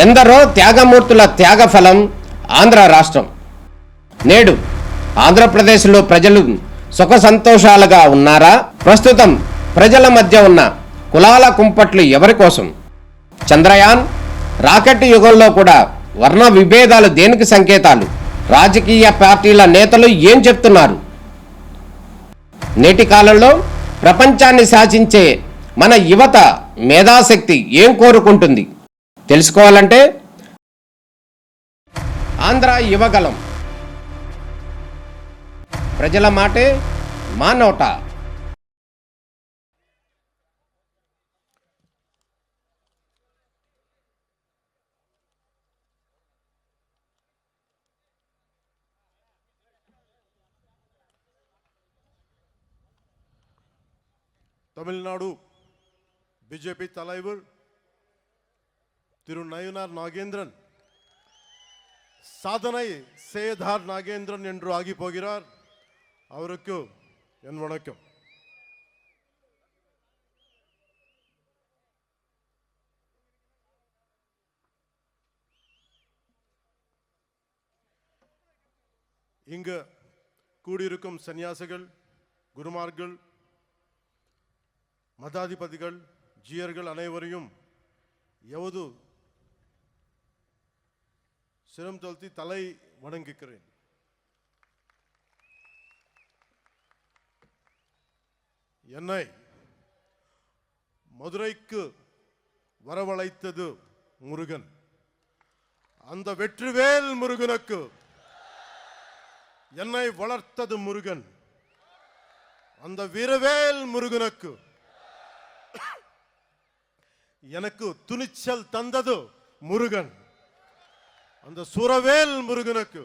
ఎందరో త్యాగమూర్తుల త్యాగఫలం ఆంధ్ర రాష్ట్రం. నేడు ఆంధ్రప్రదేశ్లో ప్రజలు సుఖ సంతోషాలుగా ఉన్నారా? ప్రస్తుతం ప్రజల మధ్య ఉన్న కులాల కుంపట్లు ఎవరి కోసం? చంద్రయాన్ రాకెట్ యుగంలో కూడా వర్ణ విభేదాలు దేనికి సంకేతాలు? రాజకీయ పార్టీల నేతలు ఏం చెప్తున్నారు? నేటి కాలంలో ప్రపంచాన్ని శాసించే మన యువత మేధాశక్తి ఏం కోరుకుంటుంది? తెలుసుకోవాలంటే ఆంధ్ర యువగలం. ప్రజల మాటే మా నోట. தமிழ்நாடு பிஜேபி தலைவர் திரு நயினார் நாகேந்திரன் சாதனை சேதார் நாகேந்திரன் என்று ஆகி போகிறார். அவருக்கு என் வணக்கம். இங்கு கூடியிருக்கும் சன்னியாசிகள், குருமார்கள், மதாதிபதிகள், ஜீயர்கள் அனைவரையும் எவது சிரம் தாழ்த்தி தலை வணங்குகிறேன். என்னை மதுரைக்கு வரவழைத்தது முருகன். அந்த வெற்றிவேல் முருகனுக்கு என்னை வளர்த்தது முருகன். அந்த வீரவேல் முருகனுக்கு எனக்கு துணிச்சல் தந்தது முருகன். அந்த சூரவேல் முருகனுக்கு,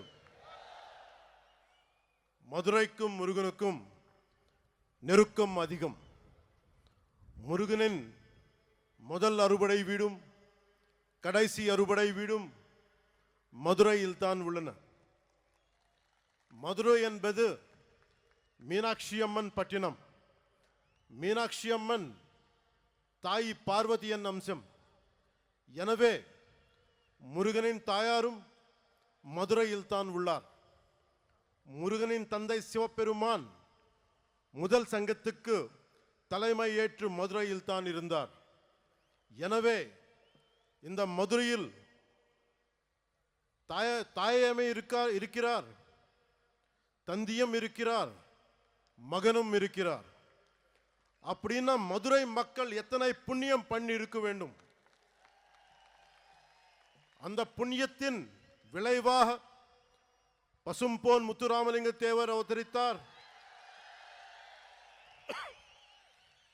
மதுரைக்கும் முருகனுக்கும் நெருக்கம் அதிகம். முருகனின் முதல் அறுபடை வீடும் கடைசி அறுபடை வீடும் மதுரையில் தான் உள்ளன. மதுரை என்பது மீனாட்சி அம்மன் பட்டினம். மீனாட்சி அம்மன் தாய் பார்வதியின் அம்சம். எனவே முருகனின் தாயாரும் மதுரையில் தான் உள்ளார். முருகனின் தந்தை சிவபெருமான் முதல் சங்கத்துக்கு தலைமை ஏற்று மதுரையில் தான் இருந்தார். எனவே இந்த மதுரையில் தாயமே இருக்கிறார், தந்தியும் இருக்கிறார், மகனும் இருக்கிறார். அப்படின்னா மதுரை மக்கள் எத்தனை புண்ணியம் பண்ணி இருக்க வேண்டும். அந்த புண்ணியத்தின் விளைவாக பசும்பொன் முத்துராமலிங்க தேவர் அவதரித்தார்.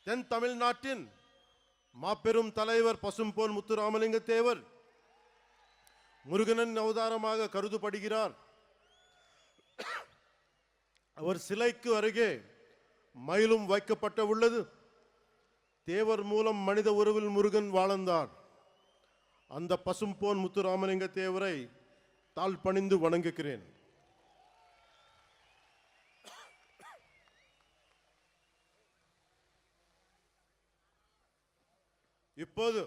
தென் தமிழ்நாட்டின் மாபெரும் தலைவர் பசும்பொன் முத்துராமலிங்க தேவர் முருகனின் அவதாரமாக கருதப்படுகிறார். அவர் சிலைக்கு அருகே மயிலும் வைக்கப்பட்ட உள்ளது. தேவர் மூலம் மனித உறவில் முருகன் வாழ்ந்தார். அந்த பசும்பொன் முத்துராமலிங்க தேவரை தாழ் பணிந்து வணங்குகிறேன். இப்போது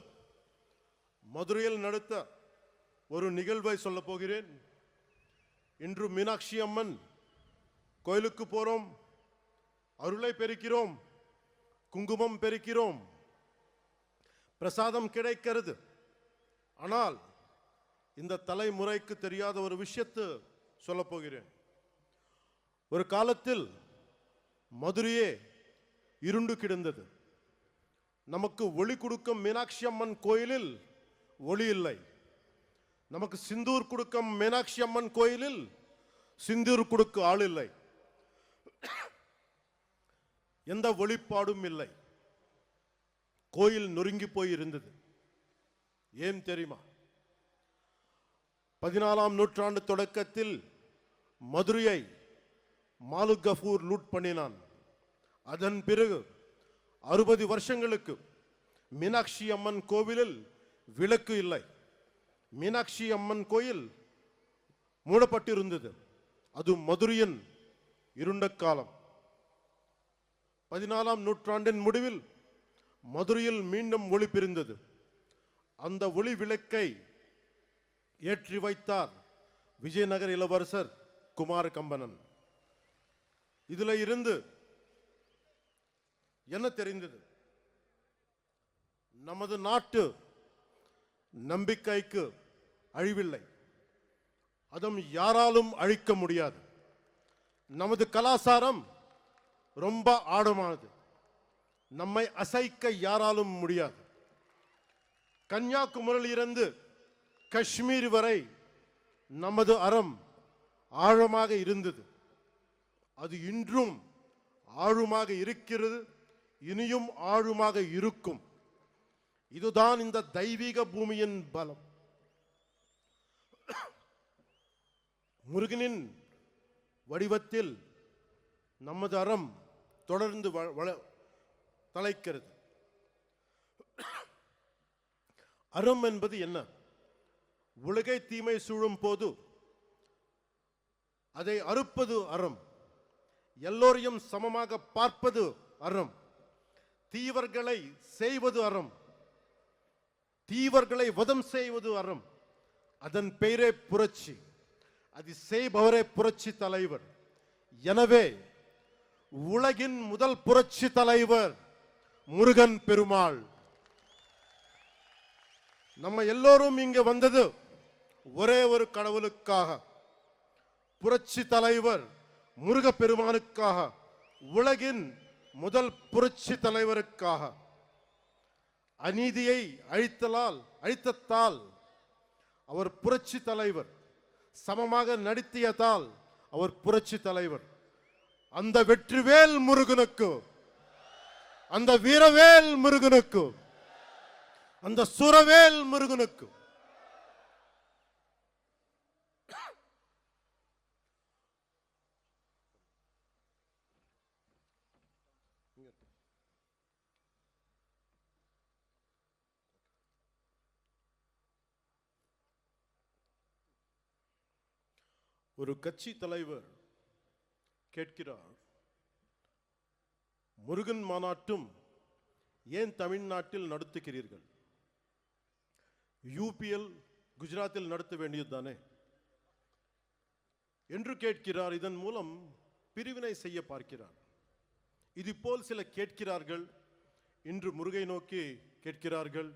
மதுரையில் நடத்த ஒரு நிகழ்வை சொல்ல போகிறேன். இன்று மீனாட்சி அம்மன் கோயிலுக்கு போறோம், அருளை பெருக்கிறோம், குங்குமம் பெருக்கிறோம், பிரசாதம் கிடைக்கிறது. ஆனால் இந்த தலைமுறைக்கு தெரியாத ஒரு விஷயத்தை சொல்ல போகிறேன். ஒரு காலத்தில் மதுரையே இருண்டு கிடந்தது. நமக்கு ஒளி கொடுக்கும் மீனாட்சி அம்மன் கோயிலில் ஒளி இல்லை. நமக்கு சிந்தூர் கொடுக்கும் மீனாட்சி அம்மன் கோயிலில் சிந்தூர் கொடுக்க ஆள் இல்லை. எந்த ஒளிப்பாடும் இல்லை. கோயில் நொறுங்கி போய் இருந்தது. ஏன் தெரியுமா? 14ஆம் நூற்றாண்டு தொடக்கத்தில் மதுரையை மாலிக் கஃபூர் லூட் பண்ணினான். அதன் பிறகு 60 வருஷங்களுக்கு மீனாட்சி அம்மன் கோவிலில் விளக்கு இல்லை. மீனாட்சி அம்மன் கோயில் மூடப்பட்டிருந்தது. அது மதுரையின் இருண்ட காலம். 14ஆம் நூற்றாண்டின் முடிவில் மதுரையில் மீண்டும் ஒளி பிரிந்தது. அந்த ஒளி விளக்கை ஏற்றி வைத்தார் விஜயநகர இளவரசர் குமார கம்பனன். இதுல இருந்து என்ன தெரிந்தது? நமது நாட்டு நம்பிக்கைக்கு அழிவில்லை, அதுவும் யாராலும் அழிக்க முடியாது. நமது கலாச்சாரம் ரொம்ப ஆழமானது, நம்மை அசைக்க யாராலும் முடியாது. கன்னியாகுமரியிலிருந்து காஷ்மீர் வரை நமது அறம் ஆழமாக இருந்தது, அது இன்றும் ஆழமாக இருக்கிறது, இனியும் ஆழமாக இருக்கும். இதுதான் இந்த தெய்வீக பூமியின் பலம். முருகனின் வடிவத்தில் நமது அறம் தொடர்ந்து தலைக்கிறது. அறம் என்பது என்ன? உலகை தீமை சூழும் போது அதை அறுப்பது அறம், எல்லோரையும் சமமாக பார்ப்பது அறம், தீவர்களை செய்வது அறம், தீவர்களை வதம் செய்வது அறம். அதன் பெயரே புரட்சி, அது செய்பவரே புரட்சி தலைவர். எனவே உலகின் முதல் புரட்சி தலைவர் முருகன் பெருமாள். நம்ம எல்லோரும் இங்க வந்தது ஒரே ஒரு கடவுளுக்காக, புரட்சி தலைவர் முருக பெருமானுக்காக, உலகின் முதல் புரட்சி தலைவருக்காக. அநீதியை அழித்ததால் அவர் புரட்சி தலைவர், சமமாக நடித்தியதால் அவர் புரட்சி தலைவர். அந்த வெற்றிவேல் முருகனுக்கு, அந்த வீரவேல் முருகனுக்கு, அந்த சுரவேல் முருகனுக்கு. ஒரு கட்சி தலைவர் கேட்கிறார், முருகன் மாநாட்டும் ஏன் தமிழ்நாட்டில் நடத்துகிறீர்கள்? யூபியில் குஜராத்தில் நடத்த வேண்டியது தானே என்று கேட்கிறார். இதன் மூலம் பிரிவினை செய்ய பார்க்கிறார். இது போல் சில கேட்கிறார்கள். இன்று முருகை நோக்கி கேட்கிறார்கள்,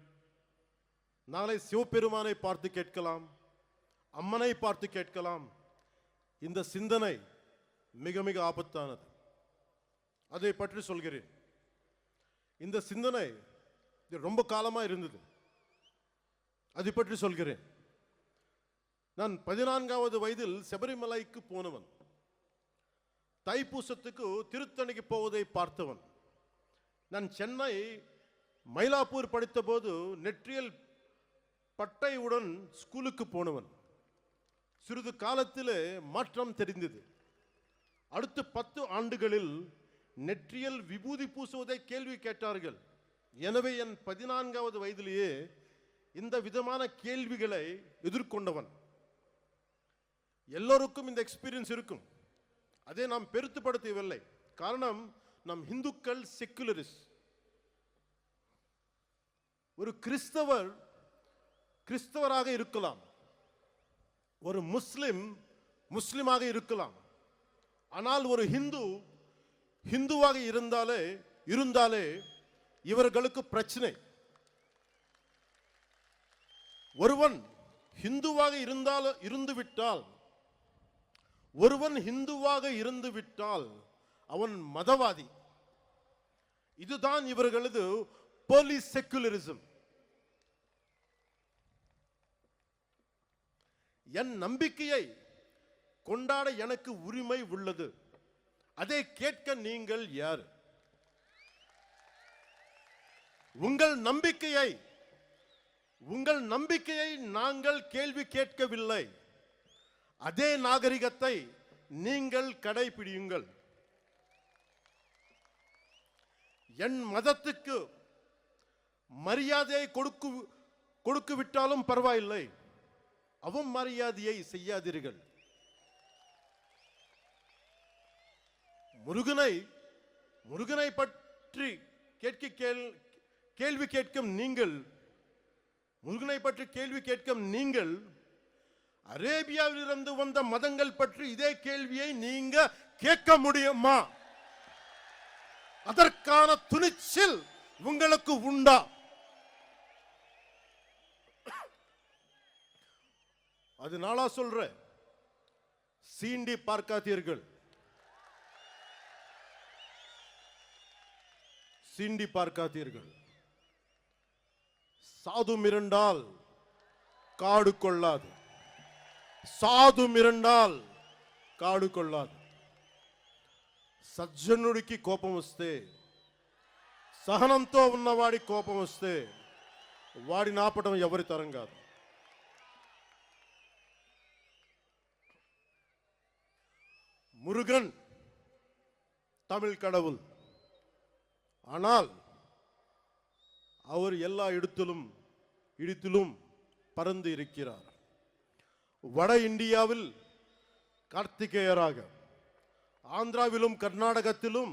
நாளை சிவபெருமானை பார்த்து கேட்கலாம், அம்மனை பார்த்து கேட்கலாம். இந்த சிந்தனை மிக மிக ஆபத்தானது. அதை பற்றி சொல்கிறேன். இந்த சிந்தனை ரொம்ப காலமா இருந்தது, அதை பற்றி சொல்கிறேன். நான் 14வது வயதில் சபரிமலைக்கு போனவன், தைப்பூசத்துக்கு திருத்தணிக்கு போவதை பார்த்தவன். நான் சென்னை மயிலாப்பூர் படித்த போது நெற்றியல் பட்டையுடன் ஸ்கூலுக்கு போனவன். சிறிது காலத்திலே மாற்றம் தெரிந்தது. அடுத்த 10 ஆண்டுகளில் நெற்றியல் விபூதி பூசுவதை கேள்வி கேட்டார்கள். எனவே என் 14வது வயதிலேயே இந்த விதமான கேள்விகளை எதிர்கொண்டவன். எல்லோருக்கும் இந்த எக்ஸ்பீரியன்ஸ் இருக்கும், அதை நாம் பெருத்துப்படுத்தவில்லை. காரணம், நம் இந்துக்கள் செக்குலரிஸ்ட். ஒரு கிறிஸ்தவராக இருக்கலாம், ஒரு முஸ்லிமாக இருக்கலாம். ஆனால் ஒரு ஹிந்துவாக இருந்தாலே இவர்களுக்கு பிரச்சனை. ஒருவன் ஹிந்துவாக இருந்துவிட்டால் அவன் மதவாதி. இதுதான் இவர்களது போலீஸ் செக்குலரிசம். என் நம்பிக்கையை கொண்டாட எனக்கு உரிமை உள்ளது, அதை கேட்க நீங்கள் யார்? உங்கள் நம்பிக்கையை நாங்கள் கேள்வி கேட்கவில்லை. அதே நாகரிகத்தை நீங்கள் கடைபிடியுங்கள். என் மதத்துக்கு மரியாதையை கொடுக்கு விட்டாலும் பரவாயில்லை, அவமரியாதையை செய்யாதீர்கள். முருகனை பற்றி கேள்வி கேட்கும் நீங்கள் அரேபியாவில் இருந்து வந்த மதங்கள் பற்றி இதே கேள்வியை நீங்க கேட்க முடியுமா? அதற்கான துணிச்சல் உங்களுக்கு உண்டா? அதனால சொல்ற, சீண்டி பார்க்காதீர்கள், சீண்டி பார்க்காதீர்கள். சாது மிரண்டால் காடு கொள்ளாது, సాధు మిరండాల్ కాడు కొల్లాదు. సజ్జనుడికి కోపం వస్తే, సహనంతో ఉన్నవాడి కోపం వస్తే వాడిని ఆపడం ఎవరి తరం కాదు. முருகன் தமிழ் கடவுள். ஆனால் அவர் எல்லா இடத்திலும் பறந்து இருக்கிறார். வட இந்தியாவில் கார்த்திகேயராக, ஆந்திராவிலும் கர்நாடகத்திலும்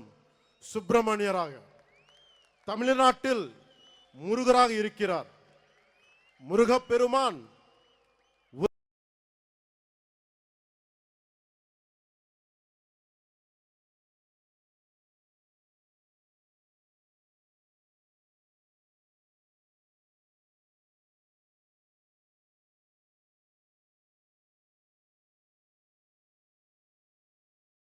சுப்பிரமணியராக, தமிழ்நாட்டில் முருகராக இருக்கிறார். முருகப்பெருமான்